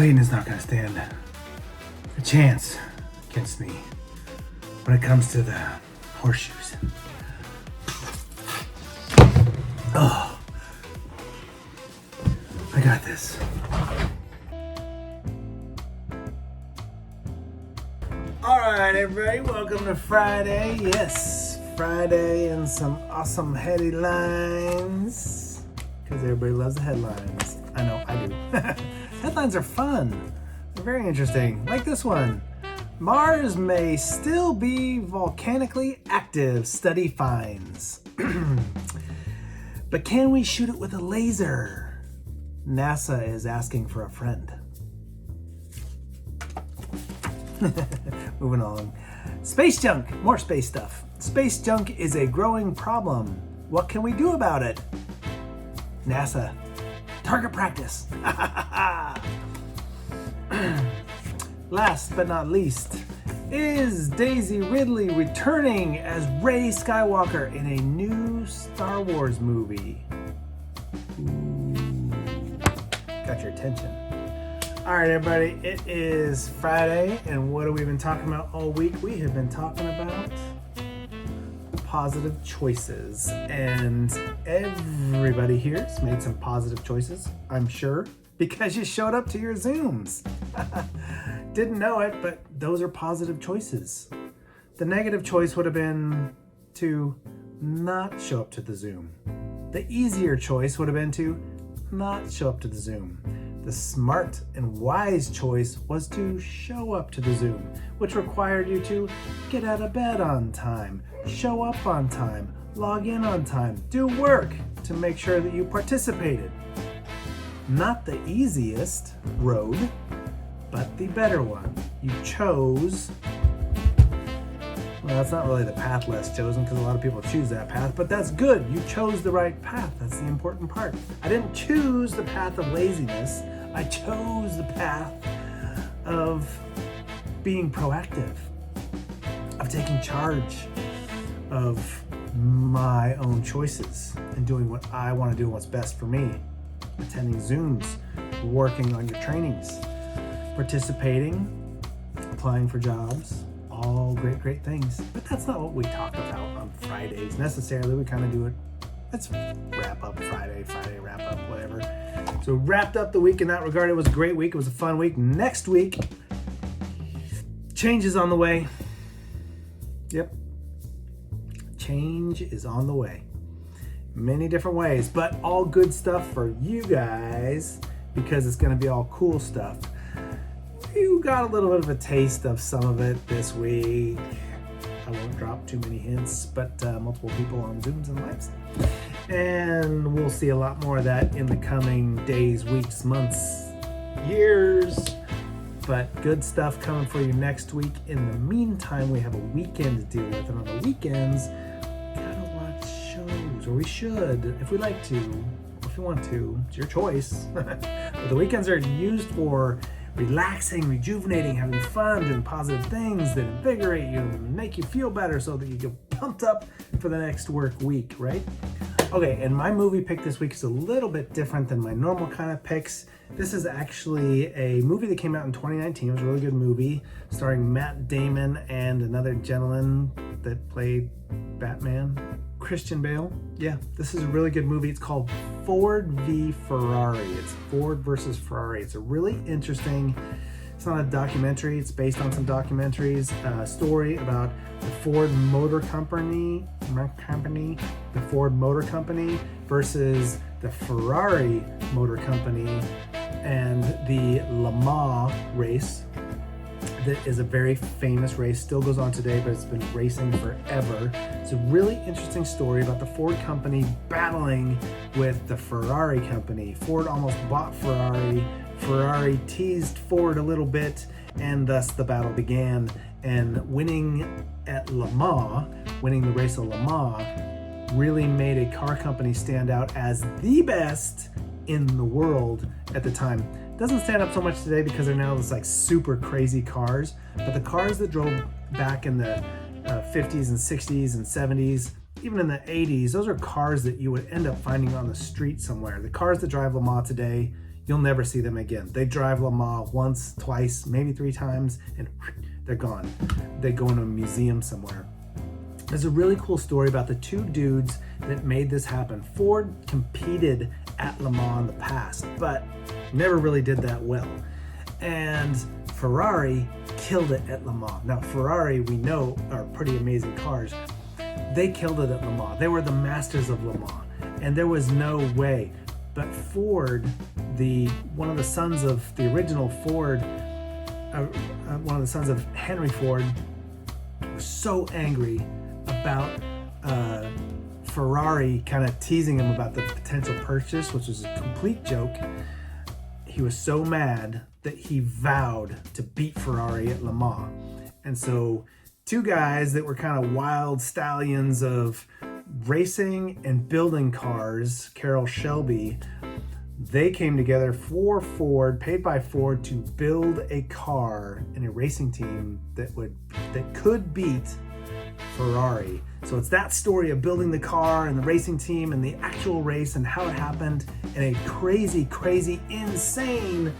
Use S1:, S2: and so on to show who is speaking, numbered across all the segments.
S1: Clayton is not going to stand a chance against me when it comes to the horseshoes. Oh, I got this. All right, everybody, welcome to Friday. Yes, Friday and some awesome headlines. Because everybody loves the headlines. I know, I do. Headlines are fun. They're very interesting. Like this one. Mars may still be volcanically active, study finds. But can we shoot it with a laser? NASA is asking for a friend. Moving on. Space junk, more space stuff. Space junk is a growing problem. What can we do about it? NASA, target practice. Last but not least, is Daisy Ridley returning as Rey Skywalker in a new Star Wars movie? Ooh, got your attention. All right, everybody, it is Friday, and what have we been talking about all week? We have been talking about positive choices, and everybody here has made some positive choices, I'm sure, because you showed up to your Zooms. Didn't know it, but those are positive choices. The negative choice would have been to not show up to the Zoom. The easier choice would have been to not show up to the Zoom. The smart and wise choice was to show up to the Zoom, which required you to get out of bed on time, show up on time, log in on time, do work to make sure that you participated. Not the easiest road, but the better one. You chose, well, that's not really the path less chosen because a lot of people choose that path, but that's good. You chose the right path. That's the important part. I didn't choose the path of laziness. I chose the path of being proactive, of taking charge of my own choices and doing what I want to do and what's best for me. Attending Zooms, working on your trainings, participating, applying for jobs, all great things. But that's not what we talk about on Fridays necessarily. We kind of do it. Let's wrap up Friday wrap up, whatever. So wrapped up the week in that regard. It was a great week. It was a fun week. Next week, change is on the way. Yep. Change is on the way. Many different ways, but all good stuff for you guys because it's going to be all cool stuff. You got a little bit of a taste of some of it this week. I won't drop too many hints, but multiple people on Zooms and Lives. And we'll see a lot more of that in the coming days, weeks, months, years. But good stuff coming for you next week. In the meantime, we have a weekend to deal with. And on the weekends, we gotta watch shows. Or we should, if we like to, if we want to. It's your choice. But the weekends are used for relaxing, rejuvenating, having fun, doing positive things that invigorate you and make you feel better so that you get pumped up for the next work week, right? Okay, and my movie pick this week is a little bit different than my normal kind of picks. This is actually a movie that came out in 2019. It was a really good movie starring Matt Damon and another gentleman that played Batman, Christian Bale. Yeah, this is a really good movie. It's called Ford v Ferrari. It's Ford versus Ferrari. It's a really interesting, it's not a documentary, it's based on some documentaries, story about the Ford Motor Company versus the Ferrari Motor Company and the Le Mans race. That is a very famous race, still goes on today, but it's been racing forever. It's a really interesting story about the Ford company battling with the Ferrari company. Ford almost bought Ferrari. Ferrari teased Ford a little bit, and thus the battle began. And winning at Le Mans, winning the race of Le Mans, really made a car company stand out as the best in the world at the time. Doesn't stand up so much today because they're now this like super crazy cars, but the cars that drove back in the 50s and 60s and 70s, even in the 80s, those are cars that you would end up finding on the street somewhere. The cars that drive Le Mans today, You'll never see them again. They drive Le Mans once, twice, maybe 3 times, and they're gone. They go into a museum somewhere. There's a really cool story about the 2 dudes that made this happen. Ford competed at Le Mans in the past, but never really did that well. And Ferrari killed it at Le Mans. Now, Ferrari, we know, are pretty amazing cars. They killed it at Le Mans. They were the masters of Le Mans, and there was no way. But Ford, one of the sons of the original Ford, one of the sons of Henry Ford, was so angry about Ferrari kind of teasing him about the potential purchase, which was a complete joke. He was so mad that he vowed to beat Ferrari at Le Mans. And so 2 guys that were kind of wild stallions of racing and building cars, Carroll Shelby, they came together for Ford, paid by Ford, to build a car and a racing team that could beat Ferrari. So it's that story of building the car and the racing team and the actual race and how it happened, and a crazy, crazy, insane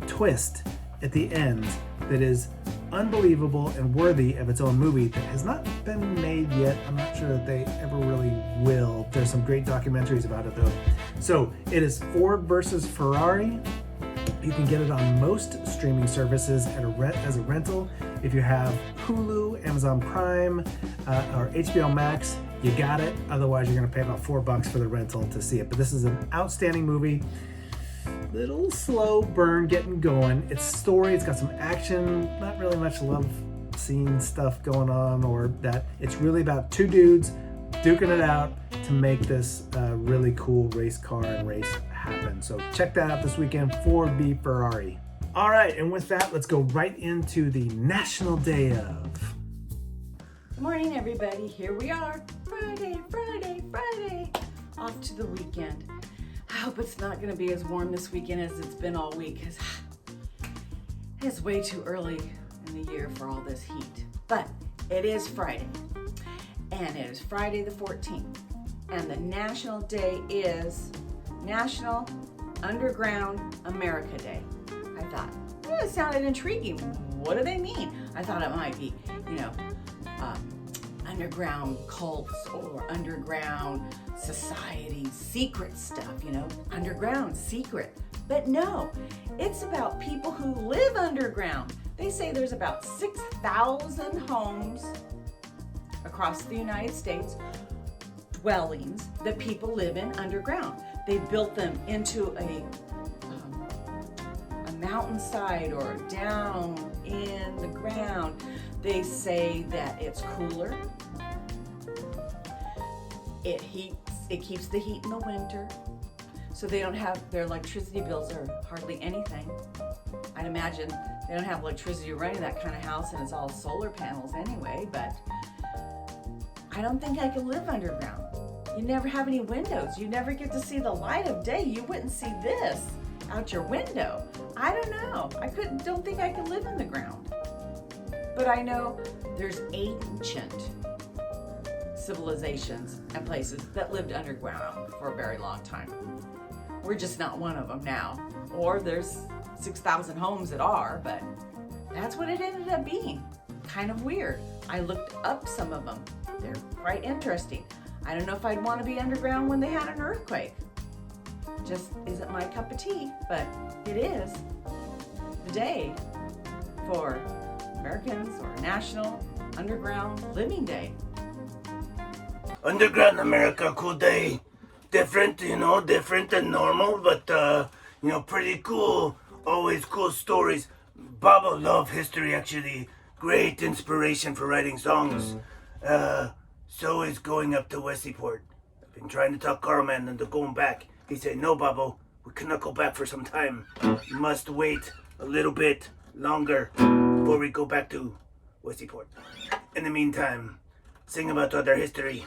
S1: twist at the end that is unbelievable and worthy of its own movie that has not been made yet. I'm not sure that they ever really will. There's some great documentaries about it though. So it is Ford versus Ferrari. You can get it on most streaming services as a rental. If you have Hulu, Amazon Prime, or HBO Max, you got it. Otherwise, you're going to pay about $4 for the rental to see it. But this is an outstanding movie. Little slow burn getting going. It's story, it's got some action, not really much love scene stuff going on, or that. It's really about 2 dudes duking it out to make this really cool race car and race happen. So check that out this weekend, Ford v Ferrari. All right, and with that, let's go right into the National Day of.
S2: Good morning, everybody. Here we are. Friday, Friday, Friday. Off to the weekend. I hope it's not going to be as warm this weekend as it's been all week, because it's way too early in the year for all this heat. But it is Friday, and it is Friday the 14th, and the National Day is National Underground America Day. I thought, it sounded intriguing. What do they mean? I thought it might be, underground cults or underground societies, secret stuff, underground, secret. But no, it's about people who live underground. They say there's about 6,000 homes across the United States, dwellings that people live in underground. They built them into a mountainside or down in the ground. They say that it's cooler. It keeps the heat in the winter, so they don't have, their electricity bills are hardly anything. I'd imagine they don't have electricity running that kind of house, and it's all solar panels anyway, but I don't think I could live underground. You never have any windows. You never get to see the light of day. You wouldn't see this out your window. I don't know. Don't think I could live in the ground. But I know there's ancient civilizations and places that lived underground for a very long time. We're just not one of them now. Or there's 6,000 homes that are, but that's what it ended up being. Kind of weird. I looked up some of them. They're quite interesting. I don't know if I'd want to be underground when they had an earthquake. Just isn't my cup of tea, but it is the day for Americans, or National Underground Living Day.
S3: Underground America, cool day. Different, different than normal, but, pretty cool. Always cool stories. Bobo love history, actually. Great inspiration for writing songs. So is going up to Westport. I've been trying to talk Carlman into going back. He said, no, Bobo, we cannot go back for some time. You must wait a little bit longer before we go back to Westport. In the meantime, sing about other history.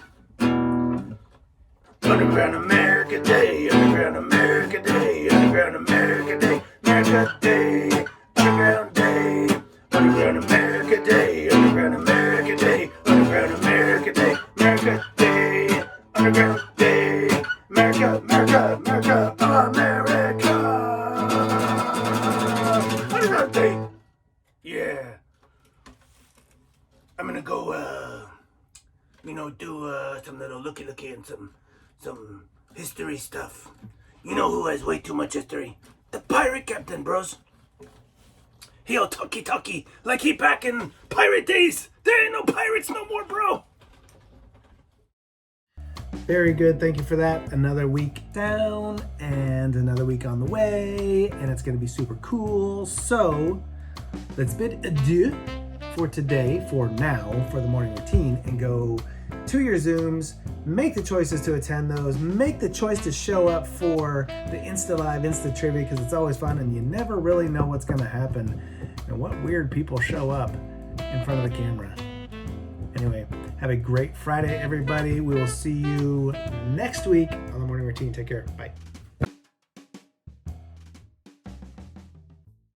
S3: Underground America Day, Underground America Day, Underground America Day, America Day, Underground Day, Underground America Day, Underground America Day, Underground America Day, America Day, Underground Day, America, America, America, America. do some little looky and some history stuff. You know who has way too much history? The pirate captain, bros. He'll talkie like he back in pirate days. There ain't no pirates no more, bro.
S1: Very good. Thank you for that. Another week down and another week on the way, and it's going to be super cool. So let's bid adieu for today, for now, for the morning routine, and go to your Zooms, make the choices to attend those, make the choice to show up for the Insta Live, Insta Trivia, because it's always fun and you never really know what's going to happen and what weird people show up in front of the camera. Anyway, have a great Friday, everybody. We will see you next week on the morning routine. Take care. Bye.